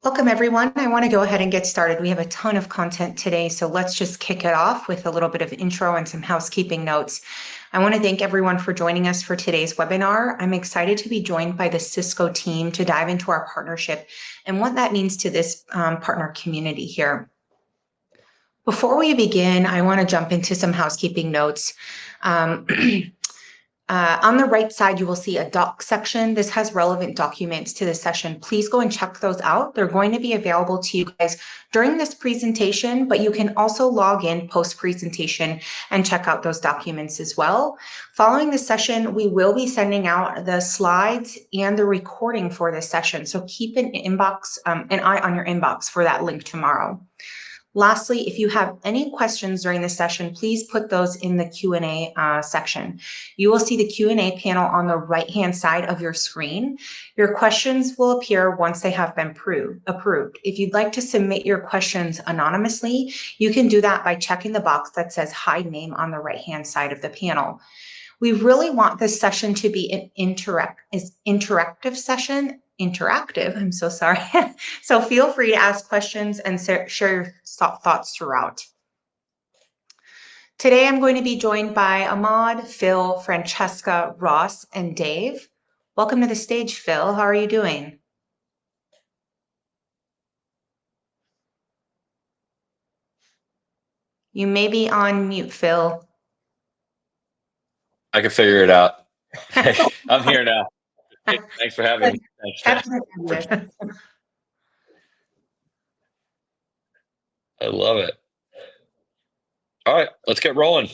Welcome, everyone. I want to go ahead and get started. We have a ton of content today, so let's just kick it off with a little bit of intro and some housekeeping notes. I want to thank everyone for joining us for today's webinar. I'm excited to be joined by the Cisco team to dive into our partnership and what that means to this partner community here. Before we begin, I want to jump into some housekeeping notes. On the right side, you will see a doc section. This has relevant documents to the session. Please go and check those out. They're going to be available to you guys during this presentation, but you can also log in post-presentation and check out those documents as well. Following this session, we will be sending out the slides and the recording for this session. So keep an eye on your inbox for that link tomorrow. Lastly, if you have any questions during the session, please put those in the Q&A section. You will see the Q&A panel on the right-hand side of your screen. Your questions will appear once they have been approved. If you'd like to submit your questions anonymously, you can do that by checking the box that says hide name on the right-hand side of the panel. We really want this session to be an interactive session. I'm so sorry. So feel free to ask questions and share your thoughts throughout. Today, I'm going to be joined by Ahmad, Phil, Francesca, Ross, and Dave. Welcome to the stage, Phil. How are you doing? You may be on mute, Phil. I can figure it out. I'm here now. Thanks for having me. Thanks. I love it. All right, let's get rolling.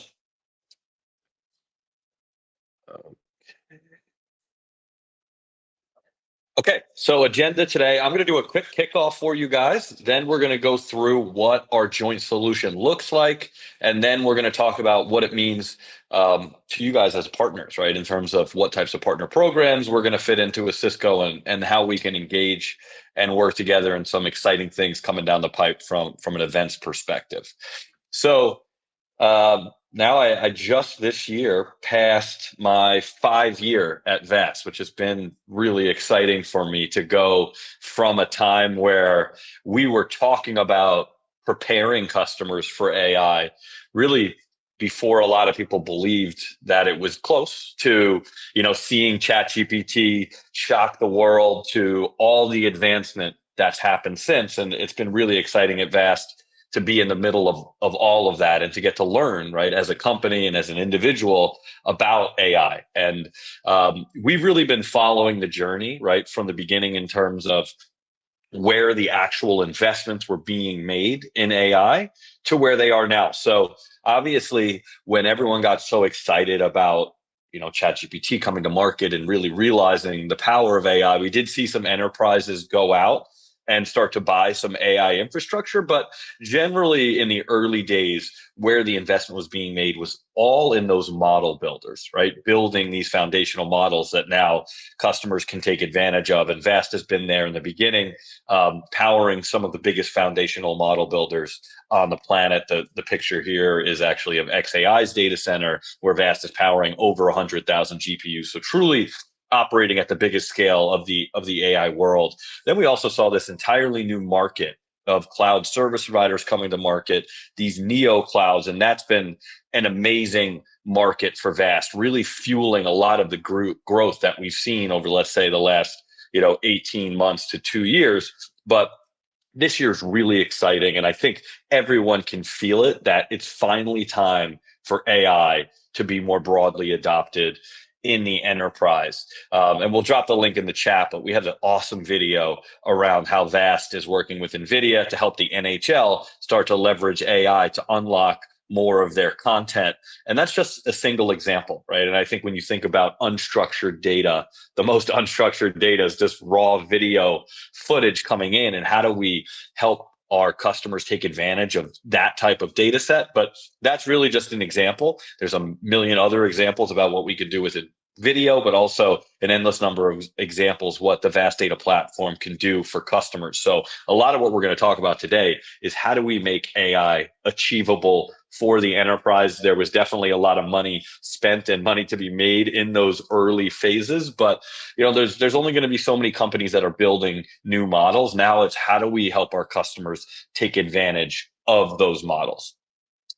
Okay, so agenda today, I'm going to do a quick kickoff for you guys. Then we're going to go through what our joint solution looks like. And then we're going to talk about what it means to you guys as partners, right? In terms of what types of partner programs we're going to fit into with Cisco and how we can engage and work together in some exciting things coming down the pipe from an events perspective. So now I just this year passed my 5-year at VAST, which has been really exciting for me to go from a time where we were talking about preparing customers for AI, really before a lot of people believed that it was close to, seeing ChatGPT shock the world, to all the advancement that's happened since. And it's been really exciting at VAST to be in the middle of all of that and to get to learn, right, as a company and as an individual about AI. And we've really been following the journey, right, from the beginning in terms of where the actual investments were being made in AI to where they are now. So obviously, when everyone got so excited about ChatGPT coming to market and really realizing the power of AI, we did see some enterprises go out and start to buy some AI infrastructure. But generally in the early days, where the investment was being made was all in those model builders, right? Building these foundational models that now customers can take advantage of. And VAST has been there in the beginning, powering some of the biggest foundational model builders on the planet. The picture here is actually of XAI's data center, where VAST is powering over 100,000 GPUs. So truly operating at the biggest scale of the AI world. Then we also saw this entirely new market of cloud service providers coming to market, these neo clouds, and that's been an amazing market for VAST, really fueling a lot of the growth that we've seen over, let's say, the last 18 months to 2 years. But this year's really exciting, and I think everyone can feel it, that it's finally time for AI to be more broadly adopted in the enterprise. And we'll drop the link in the chat, but we have an awesome video around how VAST is working with NVIDIA to help the NHL start to leverage AI to unlock more of their content. And that's just a single example, right? And I think when you think about unstructured data, the most unstructured data is just raw video footage coming in. And how do we help our customers take advantage of that type of data set? But that's really just an example. There's a million other examples about what we could do with video, but also an endless number of examples what the VAST Data Platform can do for customers. So a lot of what we're going to talk about today is how do we make AI achievable for the enterprise. There was definitely a lot of money spent and money to be made in those early phases, but there's only going to be so many companies that are building new models. Now it's how do we help our customers take advantage of those models?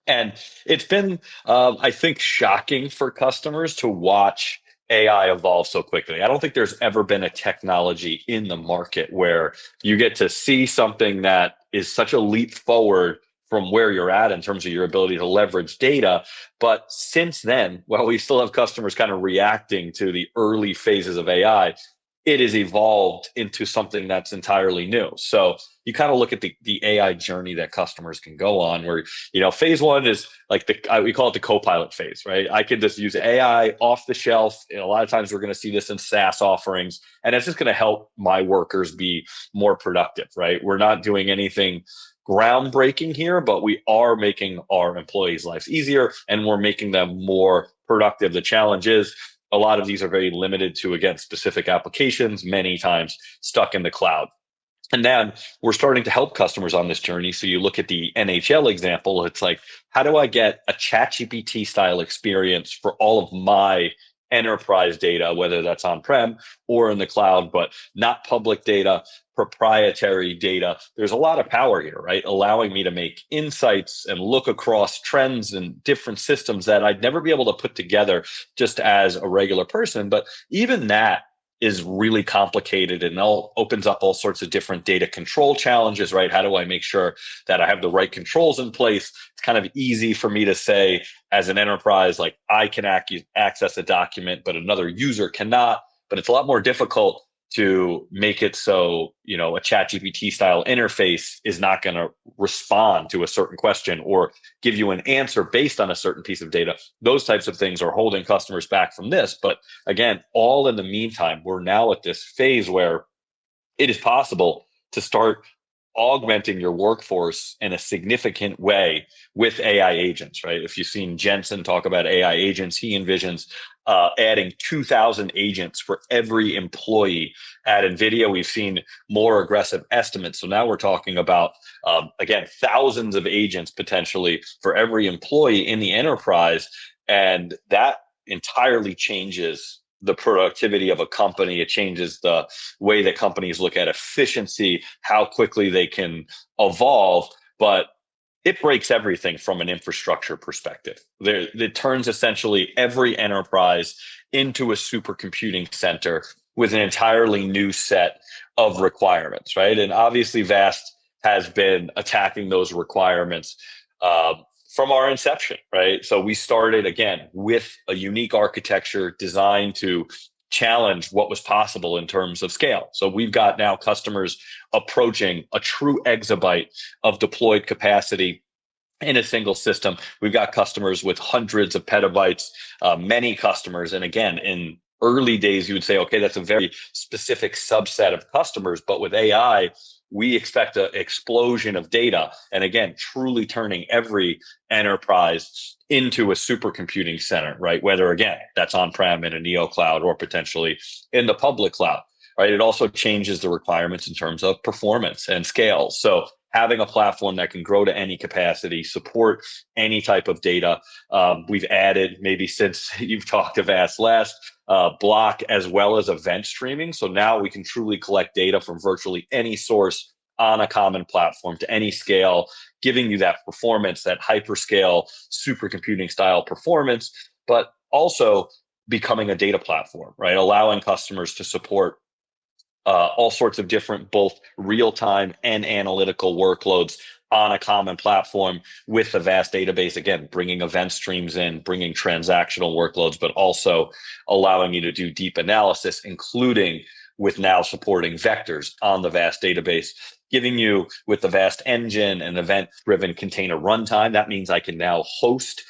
And it's been, I think, shocking for customers to watch AI evolve so quickly. I don't think there's ever been a technology in the market where you get to see something that is such a leap forward from where you're at in terms of your ability to leverage data. But since then, while we still have customers kind of reacting to the early phases of AI, it has evolved into something that's entirely new. So you kind of look at the AI journey that customers can go on where, phase one is like we call it the co-pilot phase, right? I can just use AI off the shelf. A lot of times we're going to see this in SaaS offerings, and it's just going to help my workers be more productive, right? We're not doing anything groundbreaking here, but we are making our employees' lives easier and we're making them more productive. The challenge is a lot of these are very limited to, again, specific applications, many times stuck in the cloud. And then we're starting to help customers on this journey. So you look at the NHL example, it's like, how do I get a ChatGPT style experience for all of my enterprise data, whether that's on-prem or in the cloud, but not public data, proprietary data? There's a lot of power here, right? Allowing me to make insights and look across trends and different systems that I'd never be able to put together just as a regular person. But even that is really complicated and all opens up all sorts of different data control challenges, right? How do I make sure that I have the right controls in place? It's kind of easy for me to say as an enterprise, like I can access a document, but another user cannot. But it's a lot more difficult to make it so, a ChatGPT style interface is not going to respond to a certain question or give you an answer based on a certain piece of data. Those types of things are holding customers back from this. But again, all in the meantime, we're now at this phase where it is possible to start augmenting your workforce in a significant way with AI agents, right? If you've seen Jensen talk about AI agents, he envisions adding 2,000 agents for every employee at NVIDIA. We've seen more aggressive estimates. So now we're talking about, again, thousands of agents potentially for every employee in the enterprise. And that entirely changes the productivity of a company. It changes the way that companies look at efficiency, how quickly they can evolve, but it breaks everything from an infrastructure perspective. It turns essentially every enterprise into a supercomputing center with an entirely new set of requirements, right? And obviously VAST has been attacking those requirements from our inception, right? So we started again with a unique architecture designed to challenge what was possible in terms of scale. So we've got now customers approaching a true exabyte of deployed capacity in a single system. We've got customers with hundreds of petabytes, many customers. And again, in early days, you would say, okay, that's a very specific subset of customers. But with AI, we expect an explosion of data. And again, truly turning every enterprise into a supercomputing center, right? Whether, again, that's on-prem in a neo cloud or potentially in the public cloud, right? It also changes the requirements in terms of performance and scale. So having a platform that can grow to any capacity, support any type of data. We've added, maybe since you've talked to VAST last, block as well as event streaming. So now we can truly collect data from virtually any source on a common platform to any scale, giving you that performance, that hyperscale supercomputing style performance, but also becoming a data platform, right? Allowing customers to support all sorts of different, both real-time and analytical workloads on a common platform with the VAST database, again, bringing event streams in, bringing transactional workloads, but also allowing you to do deep analysis, including with now supporting vectors on the VAST database, giving you with the VAST engine and event-driven container runtime. That means I can now host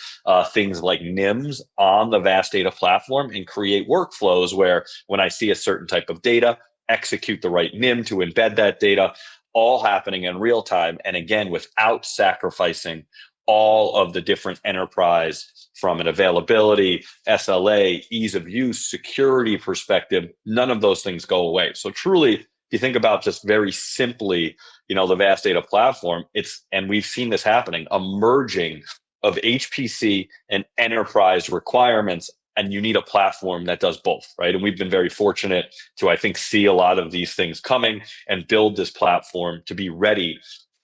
things like NIMs on the VAST data platform and create workflows where when I see a certain type of data, execute the right NIM to embed that data, all happening in real time. And again, without sacrificing all of the different enterprise from an availability, SLA, ease of use, security perspective. None of those things go away. So truly, if you think about just very simply, the VAST Data Platform, and we've seen this happening, a merging of HPC and enterprise requirements, and you need a platform that does both, right? And we've been very fortunate to, I think, see a lot of these things coming and build this platform to be ready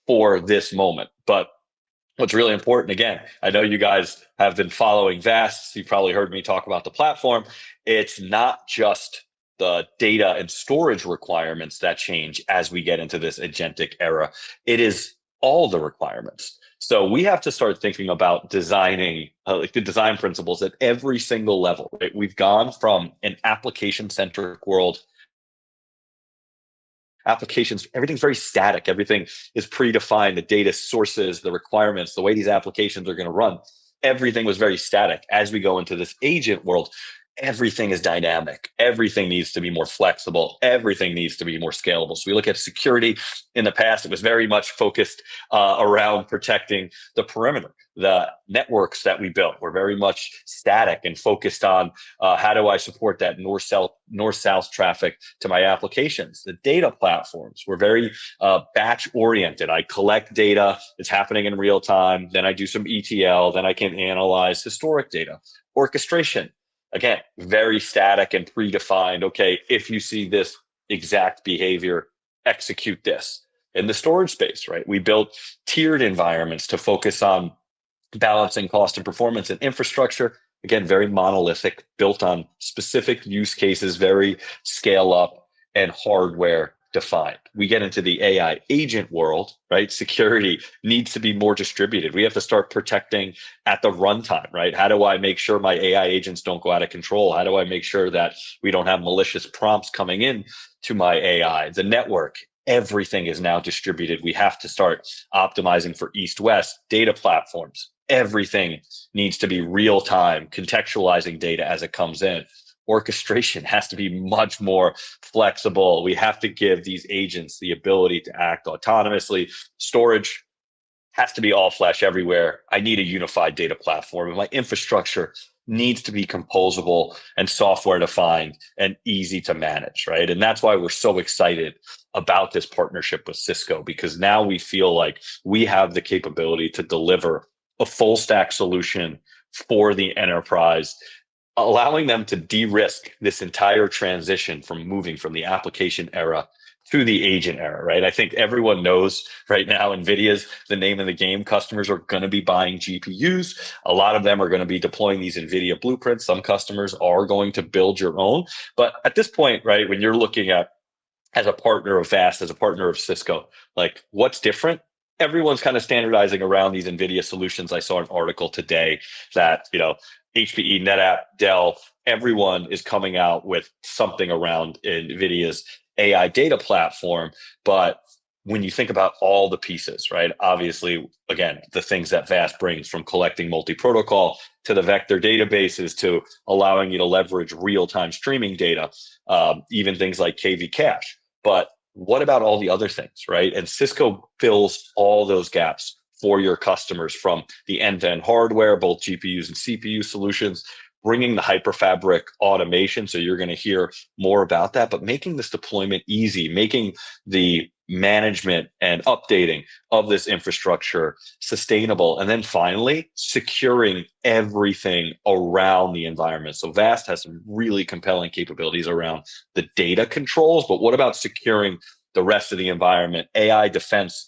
for this moment. But what's really important, again, I know you guys have been following VAST. You probably heard me talk about the platform. It's not just the data and storage requirements that change as we get into this agentic era. It is all the requirements. So we have to start thinking about designing like the design principles at every single level. Right? We've gone from an application-centric world. Applications, everything's very static. Everything is predefined, the data sources, the requirements, the way these applications are going to run. Everything was very static. As we go into this agent world, everything is dynamic. Everything needs to be more flexible. Everything needs to be more scalable. So we look at security. In the past, it was very much focused around protecting the perimeter. The networks that we built were very much static and focused on how do I support that north-south traffic to my applications. The data platforms were very batch oriented. I collect data, it's happening in real time, then I do some ETL, then I can analyze historic data. Orchestration, again, very static and predefined. Okay, if you see this exact behavior, execute this. In the storage space, right? We built tiered environments to focus on balancing cost and performance and infrastructure. Again, very monolithic, built on specific use cases, very scale up and hardware defined. We get into the AI agent world, right? Security needs to be more distributed. We have to start protecting at the runtime, right? How do I make sure my AI agents don't go out of control? How do I make sure that we don't have malicious prompts coming in to my AI? The network, everything is now distributed. We have to start optimizing for east-west data platforms. Everything needs to be real time, contextualizing data as it comes in. Orchestration has to be much more flexible. We have to give these agents the ability to act autonomously. Storage has to be all flash everywhere. I need a unified data platform, and my infrastructure needs to be composable and software defined and easy to manage, right? And that's why we're so excited about this partnership with Cisco, because now we feel like we have the capability to deliver a full stack solution for the enterprise, allowing them to de-risk this entire transition from moving from the application era to the agent era, right? I think everyone knows right now NVIDIA's the name of the game. Customers are going to be buying GPUs. A lot of them are going to be deploying these NVIDIA blueprints. Some customers are going to build your own. But at this point, right, when you're looking at as a partner of VAST, as a partner of Cisco, like what's different? Everyone's kind of standardizing around these NVIDIA solutions. I saw an article today that, HPE, NetApp, Dell, everyone is coming out with something around NVIDIA's AI data platform. But when you think about all the pieces, right? Obviously, again, the things that VAST brings, from collecting multi-protocol to the vector databases to allowing you to leverage real-time streaming data, even things like KV cache. But what about all the other things, right? And Cisco fills all those gaps for your customers, from the end-to-end hardware, both GPUs and CPU solutions, bringing the hyperfabric automation. So you're going to hear more about that, but making this deployment easy, making the management and updating of this infrastructure sustainable, and then finally securing everything around the environment. So VAST has some really compelling capabilities around the data controls, but what about securing the rest of the environment? AI defense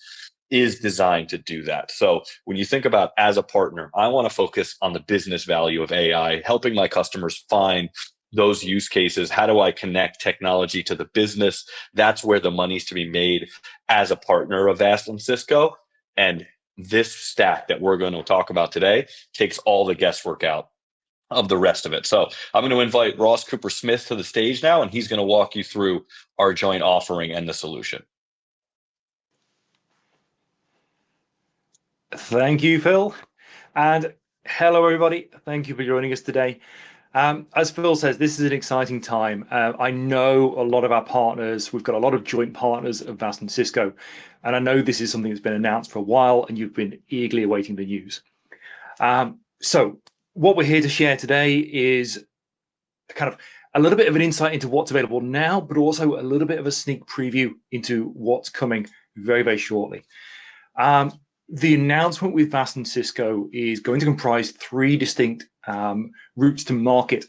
is designed to do that. So when you think about, as a partner, I want to focus on the business value of AI, helping my customers find those use cases. How do I connect technology to the business? That's where the money's to be made as a partner of VAST and Cisco. And this stack that we're going to talk about today takes all the guesswork out of the rest of it. So I'm going to invite Ross Cooper Smith to the stage now, and he's going to walk you through our joint offering and the solution. Thank you, Phil. And hello, everybody. Thank you for joining us today. As Phil says, this is an exciting time. I know a lot of our partners, we've got a lot of joint partners of VAST and Cisco, and I know this is something that's been announced for a while and you've been eagerly awaiting the news. So what we're here to share today is kind of a little bit of an insight into what's available now, but also a little bit of a sneak preview into what's coming very, very shortly. The announcement with VAST and Cisco is going to comprise 3 distinct routes to market,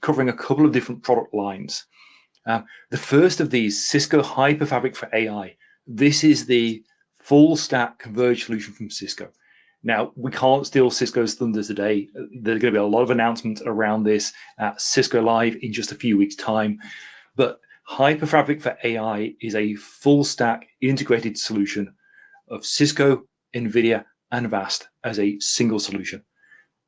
covering a couple of different product lines. The first of these, Cisco Hyperfabric for AI. This is the full stack converged solution from Cisco. Now, we can't steal Cisco's thunder today. There's going to be a lot of announcements around this at Cisco Live in just a few weeks' time. But Hyperfabric for AI is a full stack integrated solution of Cisco, NVIDIA, and VAST as a single solution.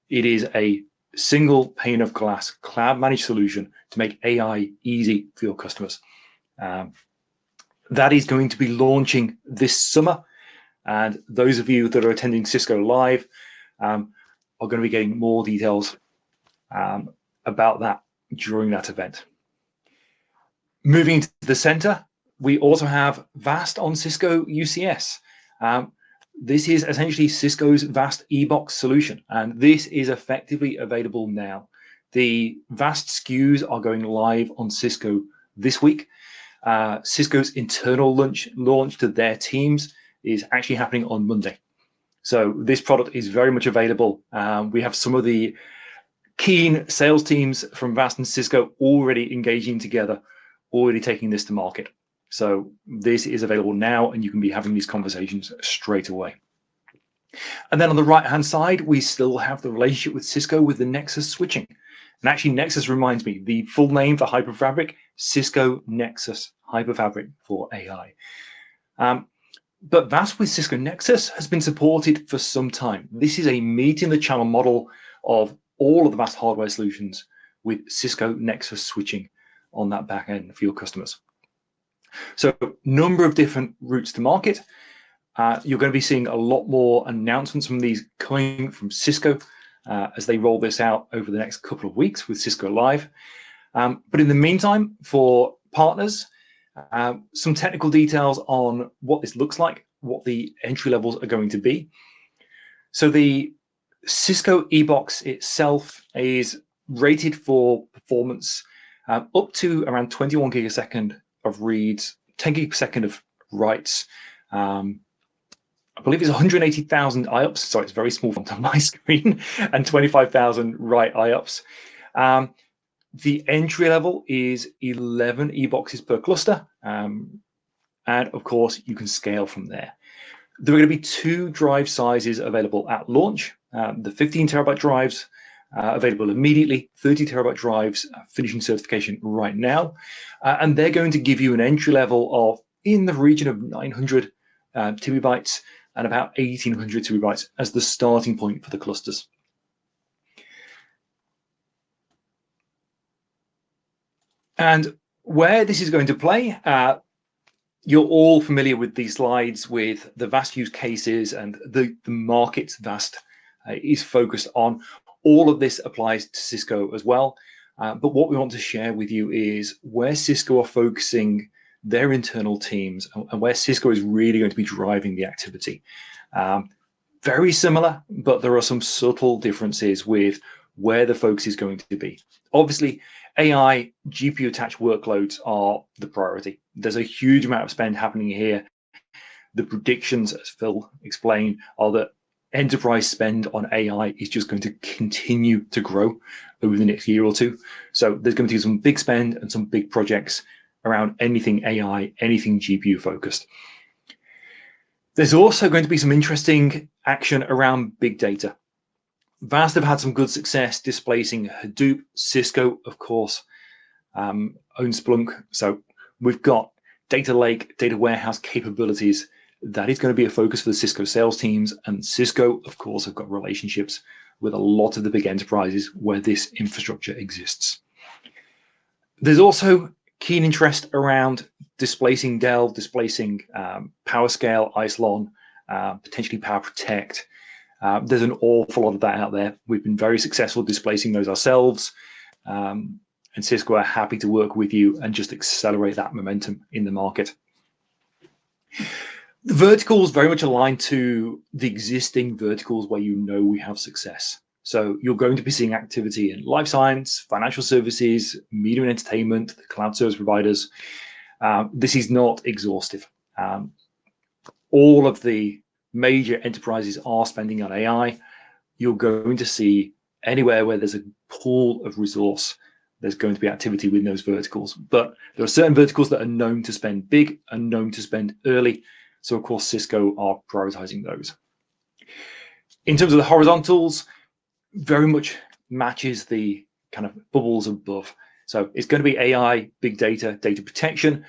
It is a single pane of glass cloud managed solution to make AI easy for your customers. That is going to be launching this summer. And those of you that are attending Cisco Live are going to be getting more details about that during that event. Moving to the center, we also have VAST on Cisco UCS. This is essentially Cisco's VAST eBox solution, and this is effectively available now. The VAST SKUs are going live on Cisco this week. Cisco's internal launch to their teams is actually happening on Monday. So this product is very much available. We have some of the keen sales teams from VAST and Cisco already engaging together, already taking this to market. So this is available now, and you can be having these conversations straight away. And then on the right-hand side, we still have the relationship with Cisco with the Nexus switching. And actually, Nexus reminds me, the full name for Hyperfabric, Cisco Nexus Hyperfabric for AI. But VAST with Cisco Nexus has been supported for some time. This is a meet-in-the-channel model of all of the VAST hardware solutions with Cisco Nexus switching on that back end for your customers. So number of different routes to market. You're going to be seeing a lot more announcements from these coming from Cisco as they roll this out over the next couple of weeks with Cisco Live. But in the meantime, for partners, some technical details on what this looks like, what the entry levels are going to be. So the Cisco eBox itself is rated for performance up to around 21 gigasecond of reads, 10 gig per second of writes. I believe it's 180,000 IOPS, so it's very small on my screen, and 25,000 write IOPS. The entry level is 11 eBoxes per cluster, and of course you can scale from there. There are going to be 2 drive sizes available at launch. The 15 terabyte drives available immediately, 30 terabyte drives finishing certification right now, and they're going to give you an entry level of in the region of 900 terabytes and about 1800 terabytes as the starting point for the clusters. And where this is going to play, you're all familiar with these slides with the VAST use cases and the markets VAST is focused on. All of this applies to Cisco as well. But what we want to share with you is where Cisco are focusing their internal teams and where Cisco is really going to be driving the activity. Very similar, but there are some subtle differences with where the focus is going to be. Obviously, AI GPU attached workloads are the priority. There's a huge amount of spend happening here. The predictions, as Phil explained, are that enterprise spend on AI is just going to continue to grow over the next year or two. So there's going to be some big spend and some big projects around anything AI, anything GPU focused. There's also going to be some interesting action around big data. VAST have had some good success displacing Hadoop. Cisco, of course, owns Splunk. So we've got data lake, data warehouse capabilities. That is going to be a focus for the Cisco sales teams. And Cisco, of course, have got relationships with a lot of the big enterprises where this infrastructure exists. There's also keen interest around displacing Dell, displacing PowerScale, Isilon, potentially PowerProtect. There's an awful lot of that out there. We've been very successful displacing those ourselves, and Cisco are happy to work with you and just accelerate that momentum in the market. The verticals very much aligned to the existing verticals where you know we have success. So you're going to be seeing activity in life science, financial services, media and entertainment, the cloud service providers. This is not exhaustive. All of the major enterprises are spending on AI. You're going to see anywhere where there's a pool of resource, there's going to be activity within those verticals. But there are certain verticals that are known to spend big and known to spend early. So of course, Cisco are prioritizing those. In terms of the horizontals, very much matches the kind of bubbles above. So it's going to be AI, big data, data protection.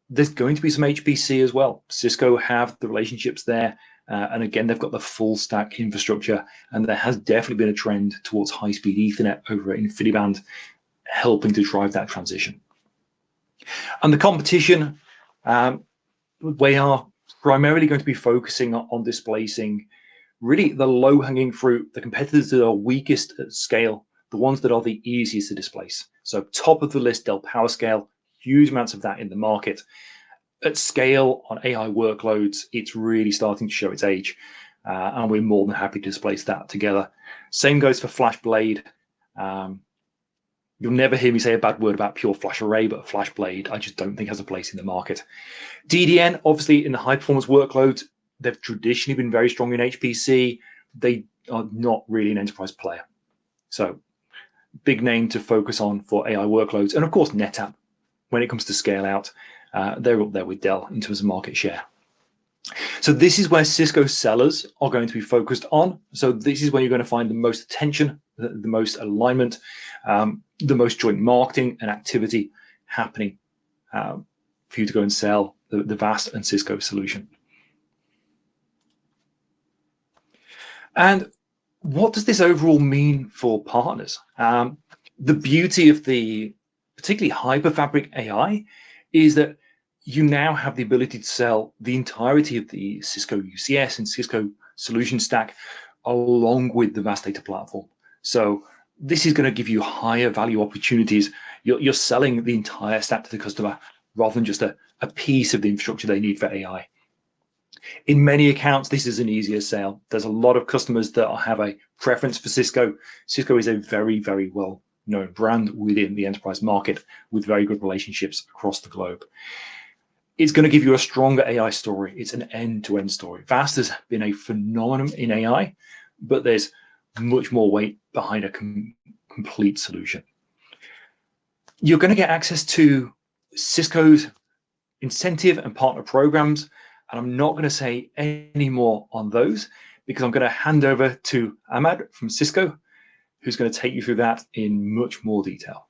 There's going to be some HPC as well. Cisco have the relationships there. And again, they've got the full stack infrastructure. And there has definitely been a trend towards high-speed Ethernet over at InfiniBand, helping to drive that transition. And the competition, we are primarily going to be focusing on displacing really the low-hanging fruit, the competitors that are weakest at scale, the ones that are the easiest to displace. So top of the list, Dell PowerScale, huge amounts of that in the market. At scale on AI workloads, it's really starting to show its age, and we're more than happy to displace that together. Same goes for FlashBlade. You'll never hear me say a bad word about Pure Flash Array, but FlashBlade, I just don't think has a place in the market. DDN, obviously in the high performance workloads, they've traditionally been very strong in HPC. They are not really an enterprise player. So big name to focus on for AI workloads. And of course, NetApp, when it comes to scale out, they're up there with Dell in terms of market share. So this is where Cisco sellers are going to be focused on. So this is where you're going to find the most attention, the most alignment, the most joint marketing and activity happening for you to go and sell the VAST and Cisco solution. And what does this overall mean for partners? The beauty of the particularly Hyperfabric AI is that you now have the ability to sell the entirety of the Cisco UCS and Cisco solution stack along with the VAST Data platform. So this is going to give you higher value opportunities. You're selling the entire stack to the customer rather than just a piece of the infrastructure they need for AI. In many accounts, this is an easier sale. There's a lot of customers that have a preference for Cisco. Cisco is a very, very well-known brand within the enterprise market with very good relationships across the globe. It's going to give you a stronger AI story. It's an end-to-end story. VAST has been a phenomenon in AI, but there's much more weight behind a complete solution. You're going to get access to Cisco's incentive and partner programs, and I'm not going to say any more on those because I'm going to hand over to Ahmad from Cisco, who's going to take you through that in much more detail.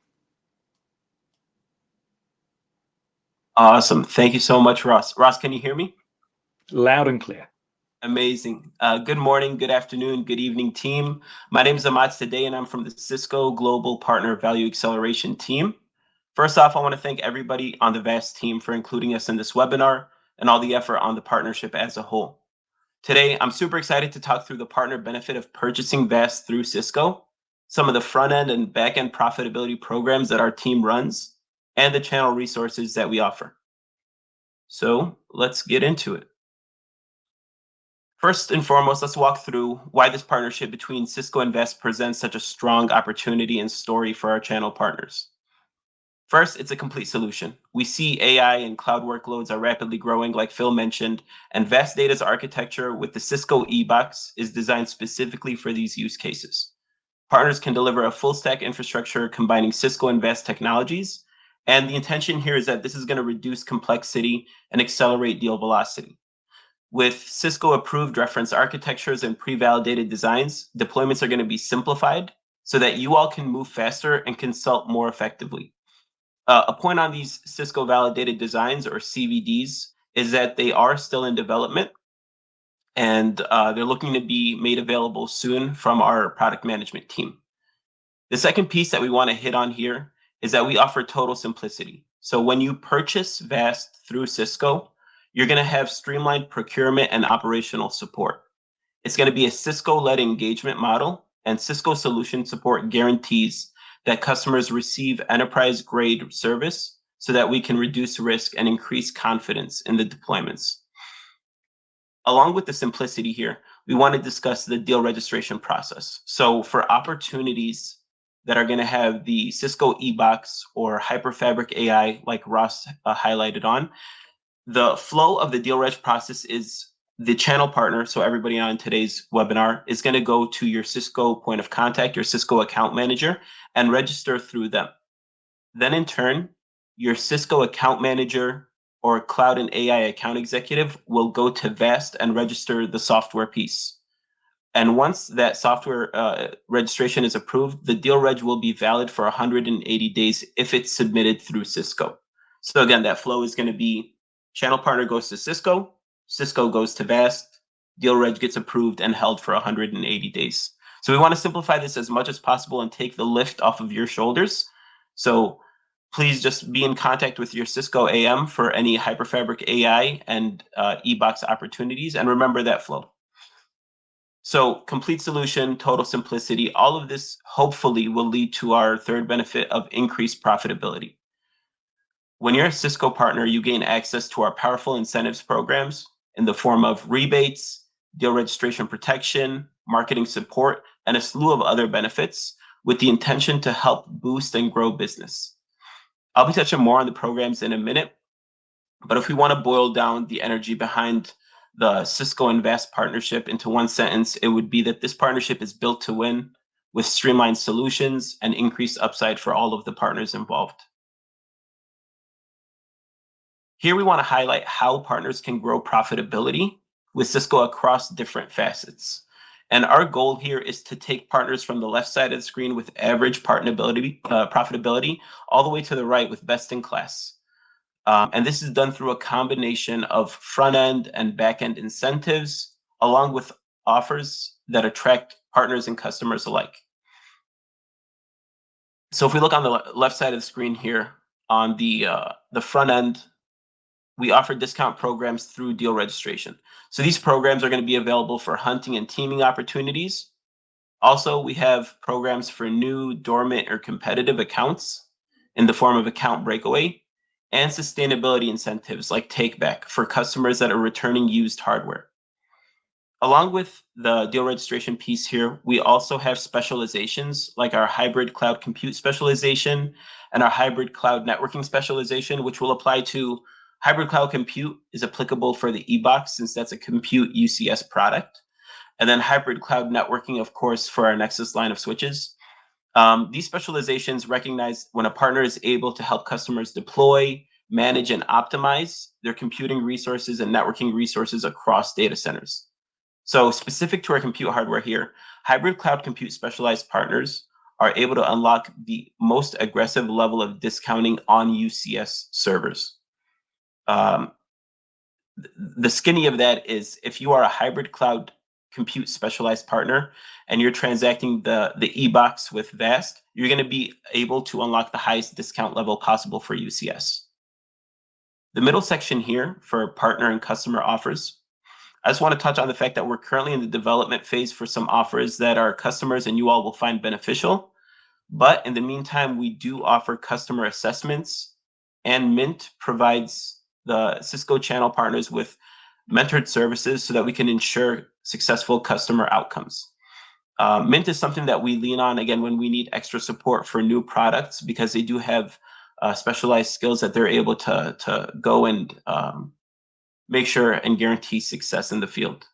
Awesome. Thank you so much, Ross. Ross, can you hear me? Loud and clear. Amazing. Good morning, good afternoon, good evening, team. My name is Ahmad today, and I'm from the Cisco Global Partner Value Acceleration team. First off, I want to thank everybody on the VAST team for including us in this webinar and all the effort on the partnership as a whole. Today, I'm super excited to talk through the partner benefit of purchasing VAST through Cisco, some of the front-end and back-end profitability programs that our team runs, and the channel resources that we offer. So let's get into it. First and foremost, let's walk through why this partnership between Cisco and VAST presents such a strong opportunity and story for our channel partners. First, it's a complete solution. We see AI and cloud workloads are rapidly growing, like Phil mentioned, and VAST Data's architecture with the Cisco E-Box is designed specifically for these use cases. Partners can deliver a full stack infrastructure combining Cisco and VAST technologies, and the intention here is that this is going to reduce complexity and accelerate deal velocity. With Cisco approved reference architectures and pre-validated designs, deployments are going to be simplified so that you all can move faster and consult more effectively. A point on these Cisco validated designs, or CVDs, is that they are still in development, and they're looking to be made available soon from our product management team. The second piece that we want to hit on here is that we offer total simplicity. So when you purchase VAST through Cisco, you're going to have streamlined procurement and operational support. It's going to be a Cisco-led engagement model, and Cisco solution support guarantees that customers receive enterprise-grade service so that we can reduce risk and increase confidence in the deployments. Along with the simplicity here, we want to discuss the deal registration process. So for opportunities that are going to have the Cisco eBox or Hyperfabric AI, like Ross highlighted on, the flow of the deal reg process is the channel partner, so everybody on today's webinar, is going to go to your Cisco point of contact, your Cisco account manager, and register through them. Then in turn, your Cisco account manager or cloud and AI account executive will go to VAST and register the software piece. And once that software registration is approved, the deal reg will be valid for 180 days if it's submitted through Cisco. So again, that flow is going to be channel partner goes to Cisco, Cisco goes to VAST, deal reg gets approved and held for 180 days. So we want to simplify this as much as possible and take the lift off of your shoulders. So please just be in contact with your Cisco AM for any Hyperfabric AI and eBox opportunities, and remember that flow. So complete solution, total simplicity, all of this hopefully will lead to our third benefit of increased profitability. When you're a Cisco partner, you gain access to our powerful incentives programs in the form of rebates, deal registration protection, marketing support, and a slew of other benefits with the intention to help boost and grow business. I'll be touching more on the programs in a minute, but if we want to boil down the energy behind the Cisco and VAST partnership into one sentence, it would be that this partnership is built to win with streamlined solutions and increased upside for all of the partners involved. Here we want to highlight how partners can grow profitability with Cisco across different facets. And our goal here is to take partners from the left side of the screen with average profitability all the way to the right with best in class. And this is done through a combination of front-end and back-end incentives, along with offers that attract partners and customers alike. So if we look on the left side of the screen here, on the front end, we offer discount programs through deal registration. So these programs are going to be available for hunting and teaming opportunities. Also, we have programs for new, dormant, or competitive accounts in the form of account breakaway, and sustainability incentives like take back for customers that are returning used hardware. Along with the deal registration piece here, we also have specializations like our hybrid cloud compute specialization and our hybrid cloud networking specialization, which will apply to hybrid cloud compute is applicable for the eBox since that's a compute UCS product. And then hybrid cloud networking, of course, for our Nexus line of switches. These specializations recognize when a partner is able to help customers deploy, manage, and optimize their computing resources and networking resources across data centers. So specific to our compute hardware here, hybrid cloud compute specialized partners are able to unlock the most aggressive level of discounting on UCS servers. The skinny of that is if you are a hybrid cloud compute specialized partner and you're transacting the eBox with VAST, you're going to be able to unlock the highest discount level possible for UCS. The middle section here for partner and customer offers, I just want to touch on the fact that we're currently in the development phase for some offers that our customers and you all will find beneficial. But in the meantime, we do offer customer assessments, and Mint provides the Cisco channel partners with mentored services so that we can ensure successful customer outcomes. Mint is something that we lean on, again, when we need extra support for new products because they do have specialized skills that they're able to go and make sure and guarantee success in the field.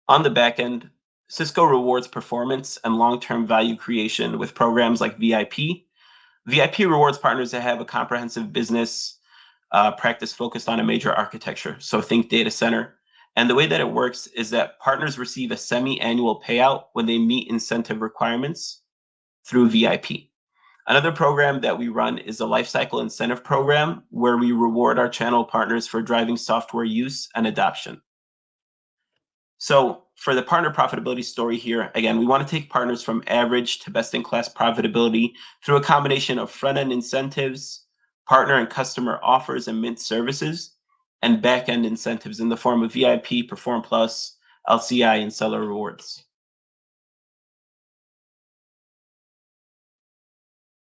On the back end, Cisco rewards performance and long-term value creation with programs like VIP. VIP rewards partners that have a comprehensive business practice focused on a major architecture. So think data center. And the way that it works is that partners receive a semi-annual payout when they meet incentive requirements through VIP. Another program that we run is a lifecycle incentive program where we reward our channel partners for driving software use and adoption. So for the partner profitability story here, again, we want to take partners from average to best-in-class profitability through a combination of front-end incentives, partner and customer offers and Mint services, and back-end incentives in the form of VIP, Perform Plus, LCI, and seller rewards.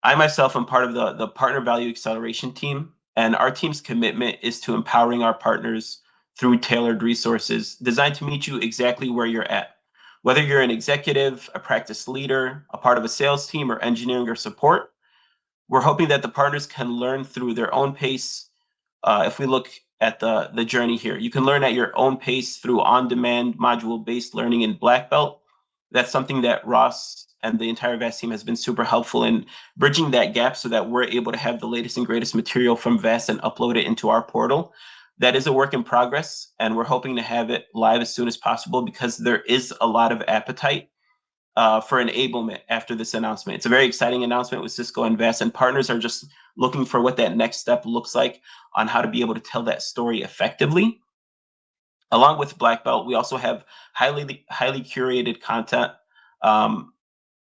I myself am part of the Partner Value Acceleration team, and our team's commitment is to empowering our partners through tailored resources designed to meet you exactly where you're at. Whether you're an executive, a practice leader, a part of a sales team, or engineering or support, we're hoping that the partners can learn through their own pace. If we look at the journey here, you can learn at your own pace through on-demand module-based learning in Black Belt. That's something that Ross and the entire VAST team has been super helpful in bridging that gap so that we're able to have the latest and greatest material from VAST and upload it into our portal. That is a work in progress, and we're hoping to have it live as soon as possible because there is a lot of appetite for enablement after this announcement. It's a very exciting announcement with Cisco and VAST, and partners are just looking for what that next step looks like on how to be able to tell that story effectively. Along with Black Belt, we also have highly curated content.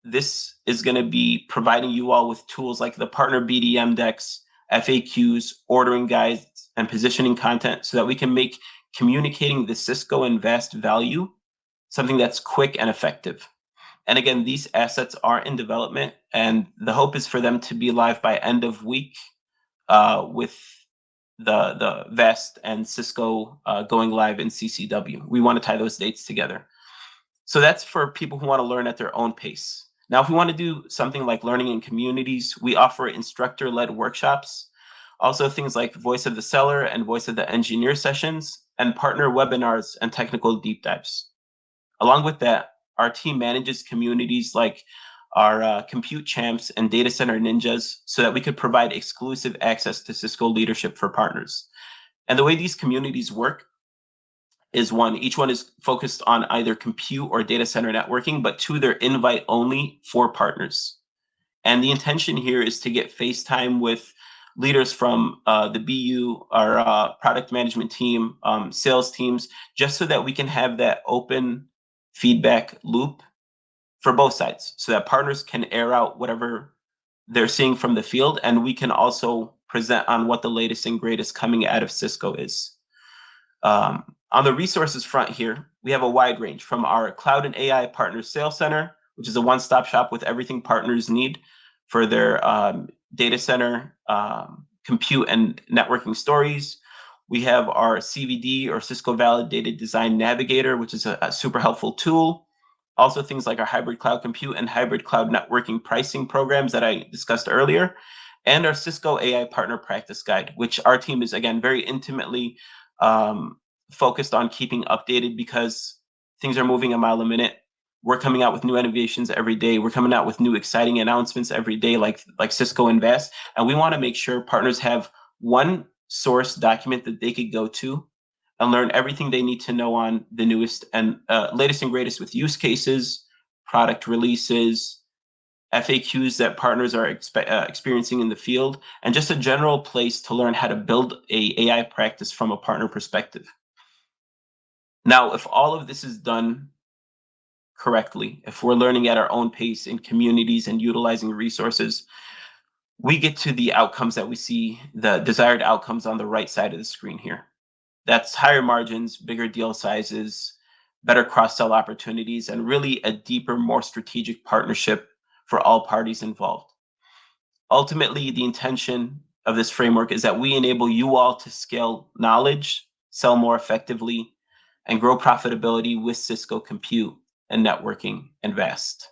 This is going to be providing you all with tools like the partner BDM decks, FAQs, ordering guides, and positioning content so that we can make communicating the Cisco and VAST value something that's quick and effective. And again, these assets are in development, and the hope is for them to be live by end of week with the VAST and Cisco going live in CCW. We want to tie those dates together. So that's for people who want to learn at their own pace. Now, if we want to do something like learning in communities, we offer instructor-led workshops, also things like Voice of the Seller and Voice of the Engineer sessions, and partner webinars and technical deep dives. Along with that, our team manages communities like our Compute Champs and Data Center Ninjas so that we could provide exclusive access to Cisco leadership for partners. And the way these communities work is one, each one is focused on either compute or data center networking, but two, they're invite only for partners. And the intention here is to get FaceTime with leaders from the BU, our product management team, sales teams, just so that we can have that open feedback loop for both sides so that partners can air out whatever they're seeing from the field, and we can also present on what the latest and greatest coming out of Cisco is. On the resources front here, we have a wide range from our Cloud and AI Partner Sales Center, which is a one-stop shop with everything partners need for their data center, compute, and networking stories. We have our CVD, or Cisco Validated Design Navigator, which is a super helpful tool. Also things like our hybrid cloud compute and hybrid cloud networking pricing programs that I discussed earlier, and our Cisco AI Partner Practice Guide, which our team is, again, very intimately focused on keeping updated because things are moving a mile a minute. We're coming out with new innovations every day. We're coming out with new exciting announcements every day, like Cisco and VAST. And we want to make sure partners have one source document that they could go to and learn everything they need to know on the newest and latest and greatest with use cases, product releases, FAQs that partners are experiencing in the field, and just a general place to learn how to build an AI practice from a partner perspective. Now, if all of this is done correctly, if we're learning at our own pace in communities and utilizing resources, we get to the outcomes that we see, the desired outcomes on the right side of the screen here. That's higher margins, bigger deal sizes, better cross-sell opportunities, and really a deeper, more strategic partnership for all parties involved. Ultimately, the intention of this framework is that we enable you all to scale knowledge, sell more effectively, and grow profitability with Cisco Compute and Networking and VAST.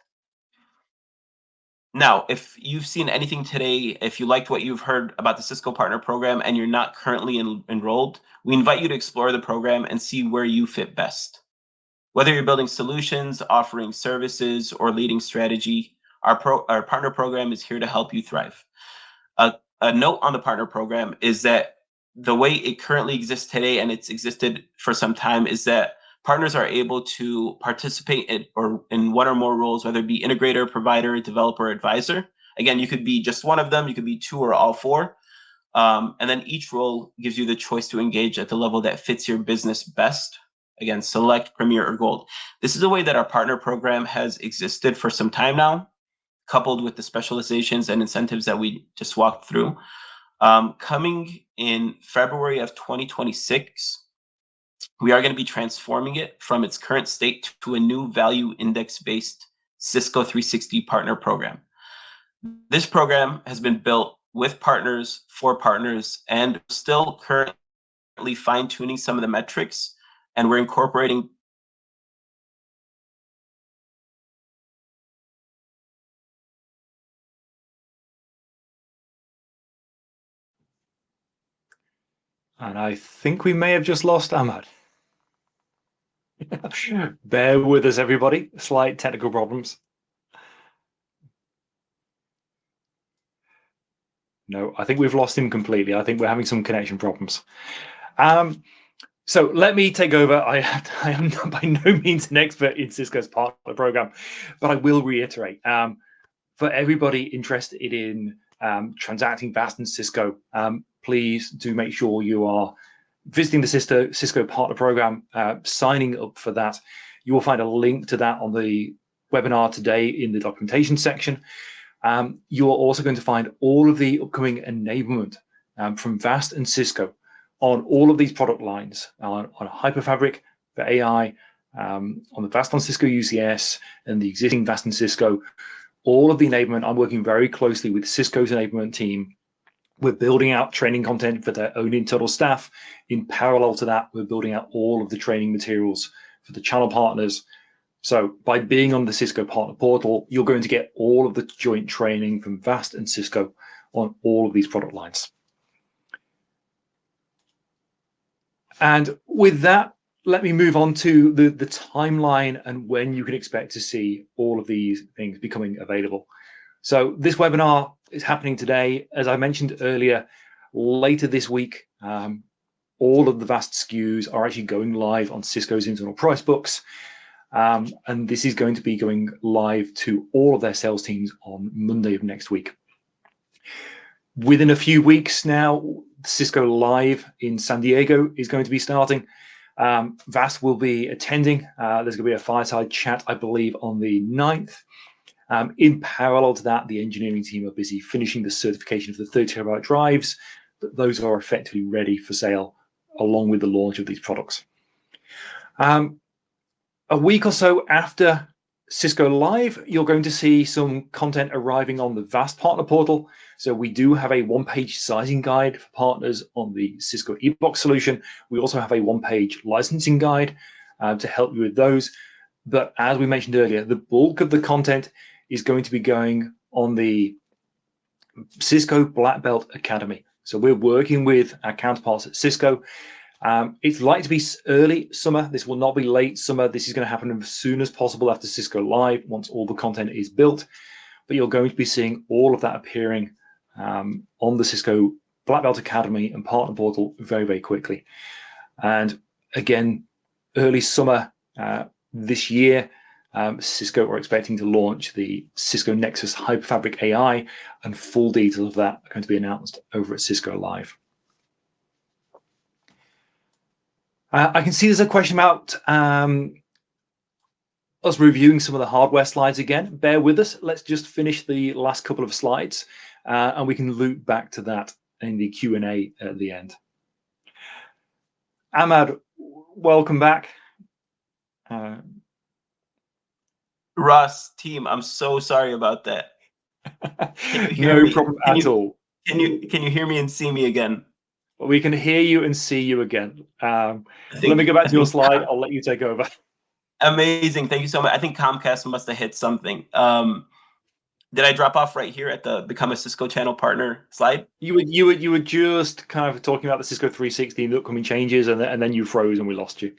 Now, if you've seen anything today, if you liked what you've heard about the Cisco Partner Program and you're not currently enrolled, we invite you to explore the program and see where you fit best. Whether you're building solutions, offering services, or leading strategy, our partner program is here to help you thrive. A note on the partner program is that the way it currently exists today, and it's existed for some time, is that partners are able to participate in one or more roles, whether it be integrator, provider, developer, advisor. Again, you could be just one of them, you could be two or all four. And then each role gives you the choice to engage at the level that fits your business best. Again, Select, Premier, or Gold. This is a way that our partner program has existed for some time now, coupled with the specializations and incentives that we just walked through. Coming in February of 2026, We are going to be transforming it from its current state to a new value index-based Cisco 360 partner program. This program has been built with partners, for partners, and still currently fine-tuning some of the metrics, and we're incorporating And I think we may have just lost Ahmad. Bear with us, everybody. Slight technical problems. No, I think we've lost him completely. I think we're having some connection problems. So let me take over. I am by no means an expert in Cisco's partner program, but I will reiterate, for everybody interested in transacting VAST and Cisco, please do make sure you are visiting the Cisco partner program, signing up for that. You will find a link to that on the webinar today in the documentation section. You are also going to find all of the upcoming enablement from VAST and Cisco on all of these product lines, on Hyperfabric for AI, on the VAST on Cisco UCS, and the existing VAST and Cisco. All of the enablement, I'm working very closely with Cisco's enablement team. We're building out training content for their own internal staff. In parallel to that, we're building out all of the training materials for the channel partners. So by being on the Cisco partner portal, you're going to get all of the joint training from VAST and Cisco on all of these product lines. And with that, let me move on to the timeline and when you can expect to see all of these things becoming available. So this webinar is happening today. As I mentioned earlier, later this week, all of the VAST SKUs are actually going live on Cisco's internal price books. And this is going to be going live to all of their sales teams on Monday of next week. Within a few weeks now, Cisco Live in San Diego is going to be starting. VAST will be attending. There's going to be a fireside chat, I believe, on the 9th. In parallel to that, the engineering team are busy finishing the certification of the 30 terabyte drives. Those are effectively ready for sale along with the launch of these products. A week or so after Cisco Live, you're going to see some content arriving on the VAST partner portal. So we do have a one-page sizing guide for partners on the Cisco eBox solution. We also have a one-page licensing guide to help you with those. But as we mentioned earlier, the bulk of the content is going to be going on the Cisco Black Belt Academy. So we're working with our counterparts at Cisco. It's likely to be early summer. This will not be late summer. This is going to happen as soon as possible after Cisco Live, once all the content is built. But you're going to be seeing all of that appearing on the Cisco Black Belt Academy and partner portal very, very quickly. And again, early summer this year, Cisco are expecting to launch the Cisco Nexus Hyperfabric AI, and full details of that are going to be announced over at Cisco Live. I can see there's a question about us reviewing some of the hardware slides again. Bear with us. Let's just finish the last couple of slides, and we can loop back to that in the Q&A at the end. Ahmad, welcome back. Ross, team, I'm so sorry about that. No problem at all. Can you hear me and see me again? We can hear you and see you again. Let me go back to your slide. I'll let you take over. Amazing. Thank you so much. I think Comcast must have hit something. Did I drop off right here at the Become a Cisco Channel Partner slide? You were just kind of talking about the Cisco 360 and the upcoming changes, and then you froze and we lost you.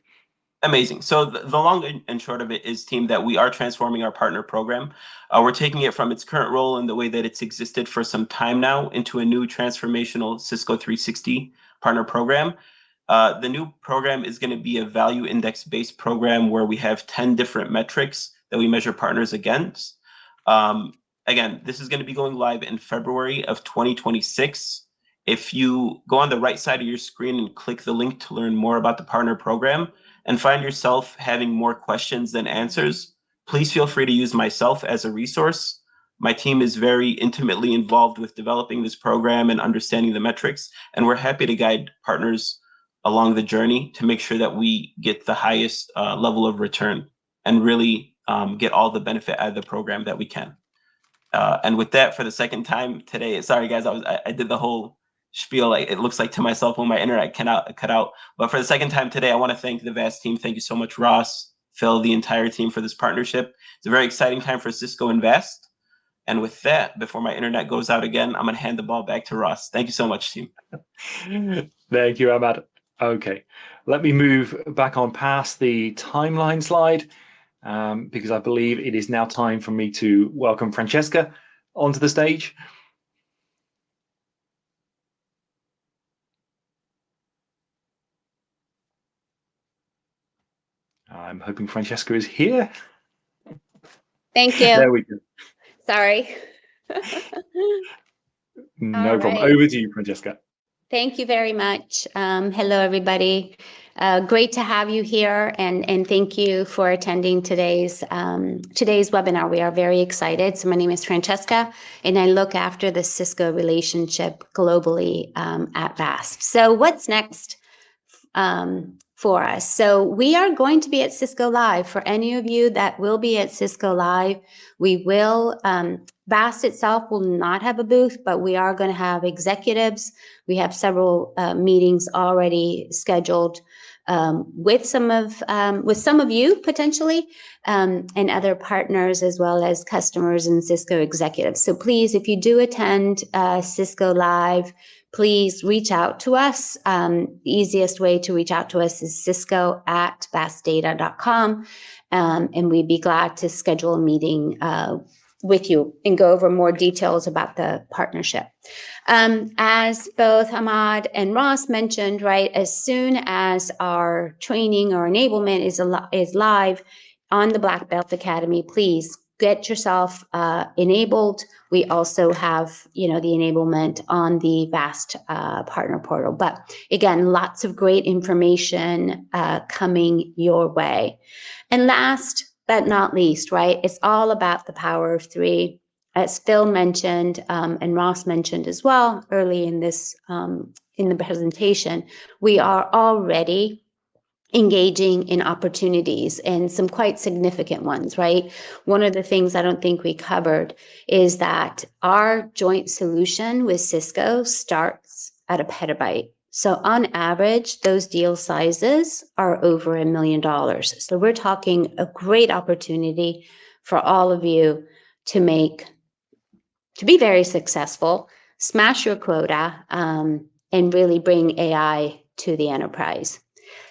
Amazing. So the long and short of it is, team, that we are transforming our partner program. We're taking it from its current role and the way that it's existed for some time now into a new transformational Cisco 360 partner program. The new program is going to be a value index-based program where we have 10 different metrics that we measure partners against. Again, this is going to be going live in February of 2026. If you go on the right side of your screen and click the link to learn more about the partner program and find yourself having more questions than answers, please feel free to use myself as a resource. My team is very intimately involved with developing this program and understanding the metrics, and we're happy to guide partners along the journey to make sure that we get the highest level of return and really get all the benefit out of the program that we can. And with that, for the second time today, sorry guys, I did the whole spiel, like it looks like to myself when my internet cut out. But for the second time today, I want to thank the VAST team. Thank you so much, Ross, Phil, the entire team for this partnership. It's a very exciting time for Cisco and VAST. And with that, before my internet goes out again, I'm going to hand the ball back to Ross. Thank you so much, team. Thank you, Ahmad. Okay, let me move back on past the timeline slide because I believe it is now time for me to welcome Francesca onto the stage. I'm hoping Francesca is here. Thank you. There we go. Sorry. No All problem. right. Over to you, Francesca. Thank you very much. Hello, everybody. Great to have you here, and thank you for attending today's webinar. We are very excited. So my name is Francesca, and I look after the Cisco relationship globally at VAST. So what's next for us? So we are going to be at Cisco Live. For any of you that will be at Cisco Live, we will, VAST itself will not have a booth, but we are going to have executives. We have several meetings already scheduled with some of you potentially, and other partners, as well as customers and Cisco executives. So please, if you do attend Cisco Live, please reach out to us. The easiest way to reach out to us is cisco@vastdata.com, and we'd be glad to schedule a meeting with you and go over more details about the partnership. As both Ahmad and Ross mentioned, right, as soon as our training or enablement is live on the Black Belt Academy, please get yourself enabled. We also have, the enablement on the VAST partner portal. But again, lots of great information coming your way. And last but not least, right, it's all about the power of three. As Phil mentioned, and Ross mentioned as well early in this in the presentation, we are already engaging in opportunities, and some quite significant ones, right? One of the things I don't think we covered is that our joint solution with Cisco starts at a petabyte. So on average, those deal sizes are over $1 million. So we're talking a great opportunity for all of you to be very successful, smash your quota, and really bring AI to the enterprise.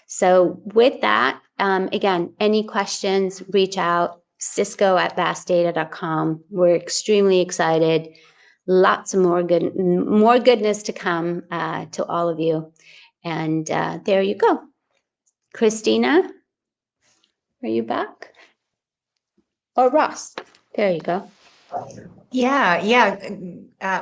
So with that, again, any questions, reach out, cisco@vastdata.com. We're extremely excited. Lots of more goodness to come to all of you. And there you go. Christina, are you back? Or Ross, there you go.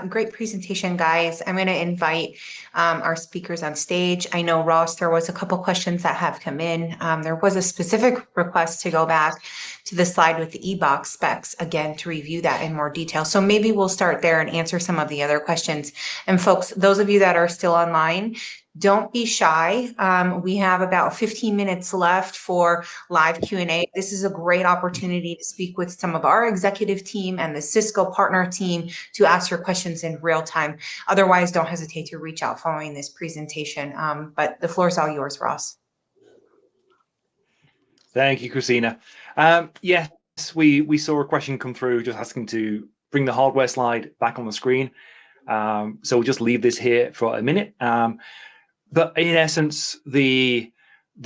Great presentation, guys. I'm going to invite our speakers on stage. I know, Ross, there was a couple questions that have come in. There was a specific request to go back to the slide with the e-box specs again to review that in more detail. So maybe we'll start there and answer some of the other questions. And folks, those of you that are still online, don't be shy. We have about 15 minutes left for live Q&A. This is a great opportunity to speak with some of our executive team and the Cisco partner team to ask your questions in real time. Otherwise, don't hesitate to reach out following this presentation. But the floor is all yours, Ross. Thank you, Christina. Yes, we saw a question come through just asking to bring the hardware slide back on the screen. So we'll just leave this here for a minute. But in essence, the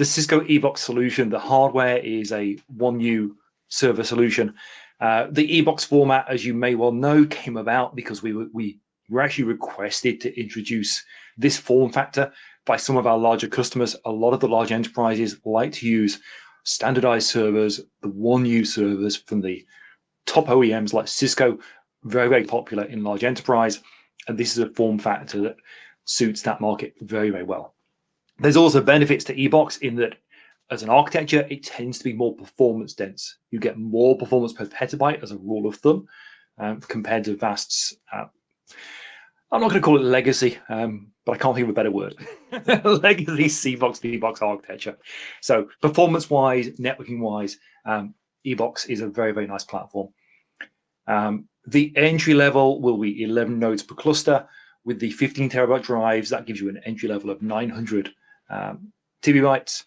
Cisco eBox solution, the hardware is a 1U server solution. The eBox format, as you may well know, came about because we were actually requested to introduce this form factor by some of our larger customers. A lot of the large enterprises like to use standardized servers, the 1U servers from the top OEMs like Cisco, very, very popular in large enterprise. And this is a form factor that suits that market very, very well. There's also benefits to eBox in that as an architecture, it tends to be more performance dense. You get more performance per petabyte as a rule of thumb compared to VAST's I'm not going to call it legacy, but I can't think of a better word. Legacy CBOX, VBOX architecture. So performance-wise, networking-wise, eBox is a very, very nice platform. The entry level will be 11 nodes per cluster. With the 15 terabyte drives, that gives you an entry level of 900 TB.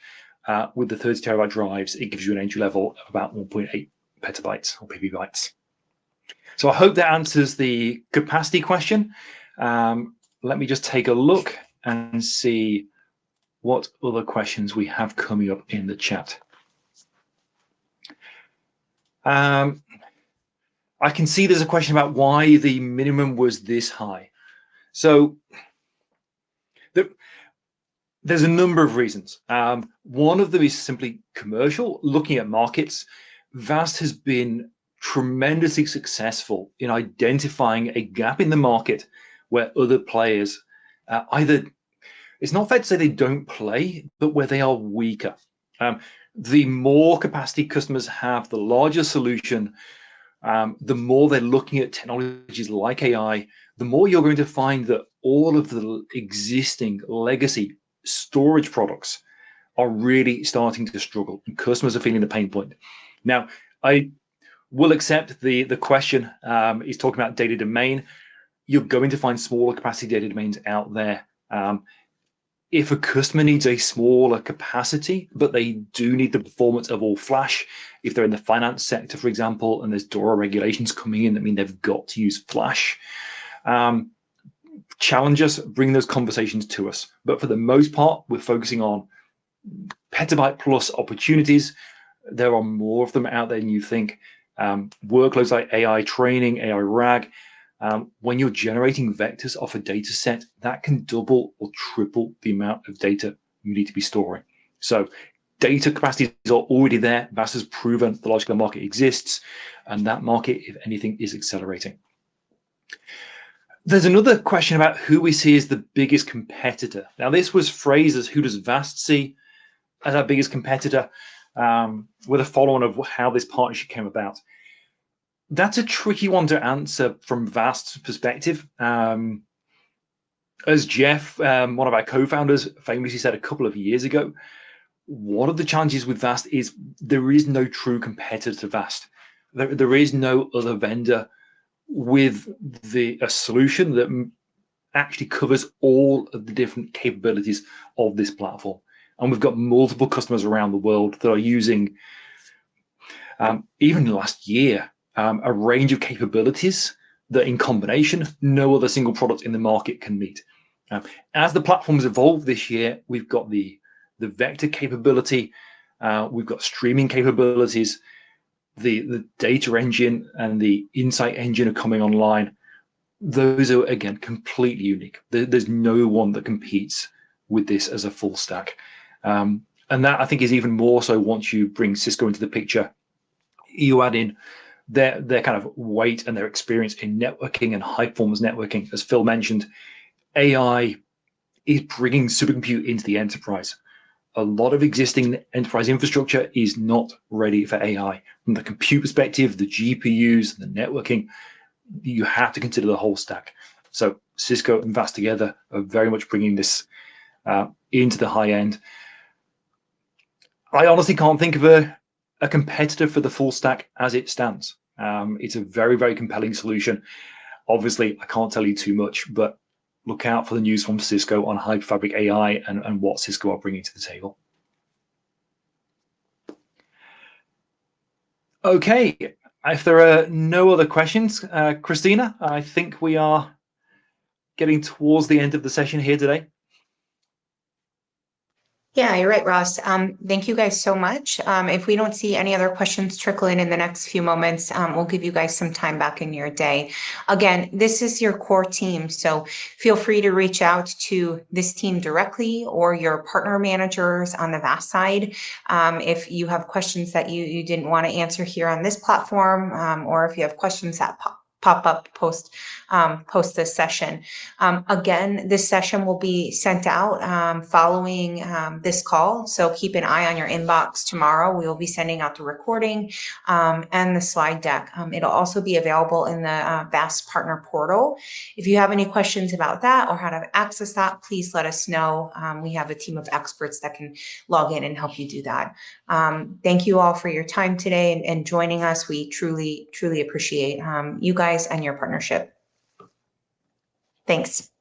With the 30 terabyte drives, it gives you an entry level of about 1.8 petabytes or PB. So I hope that answers the capacity question. Let me just take a look and see what other questions we have coming up in the chat. I can see there's a question about why the minimum was this high. So there's a number of reasons. One of them is simply commercial. Looking at markets, VAST has been tremendously successful in identifying a gap in the market where other players either, it's not fair to say they don't play, but where they are weaker. The more capacity customers have, the larger solution, the more they're looking at technologies like AI, the more you're going to find that all of the existing legacy storage products are really starting to struggle, and customers are feeling the pain point. Now, I will accept the question is talking about data domain. You're going to find smaller capacity data domains out there. If a customer needs a smaller capacity, but they do need the performance of all flash, if they're in the finance sector, for example, and there's DORA regulations coming in that mean they've got to use flash, challenge us, bring those conversations to us. But for the most part, we're focusing on petabyte plus opportunities. There are more of them out there than you think. Workloads like AI training, AI RAG, when you're generating vectors off a data set, that can double or triple the amount of data you need to be storing. So data capacities are already there. VAST has proven the large scale market exists, and that market, if anything, is accelerating. There's another question about who we see as the biggest competitor. Now, this was phrased as who does VAST see as our biggest competitor, with a follow-on of how this partnership came about. That's a tricky one to answer from VAST's perspective. As Jeff, one of our co-founders, famously said a couple of years ago, one of the challenges with VAST is there is no true competitor to VAST. There is no other vendor with a solution that actually covers all of the different capabilities of this platform. And we've got multiple customers around the world that are using, even last year, a range of capabilities that in combination, no other single product in the market can meet. As the platforms evolve this year, we've got the vector capability, we've got streaming capabilities, the data engine and the insight engine are coming online. Those are, again, completely unique. There's no one that competes with this as a full stack. And that, I think, is even more so once you bring Cisco into the picture. You add in their kind of weight and their experience in networking and high performance networking. As Phil mentioned, AI is bringing supercompute into the enterprise. A lot of existing enterprise infrastructure is not ready for AI. From the compute perspective, the GPUs, the networking, you have to consider the whole stack. So Cisco and VAST together are very much bringing this into the high end. I honestly can't think of a competitor for the full stack as it stands. It's a very, very compelling solution. Obviously, I can't tell you too much, but look out for the news from Cisco on Hyperfabric AI and what Cisco are bringing to the table. Okay, if there are no other questions, Christina, I think we are getting towards the end of the session here today. Yeah, you're right, Ross. Thank you guys so much. If we don't see any other questions trickle in the next few moments, we'll give you guys some time back in your day. Again, this is your core team, so feel free to reach out to this team directly or your partner managers on the VAST side. If you have questions that you didn't want to answer here on this platform, or if you have questions that pop up post this session. Again, this session will be sent out following this call. So keep an eye on your inbox tomorrow. We will be sending out the recording and the slide deck. It'll also be available in the VAST partner portal. If you have any questions about that or how to access that, please let us know. We have a team of experts that can log in and help you do that. Thank you all for your time today and joining us. We truly, truly appreciate you guys and your partnership. Thanks.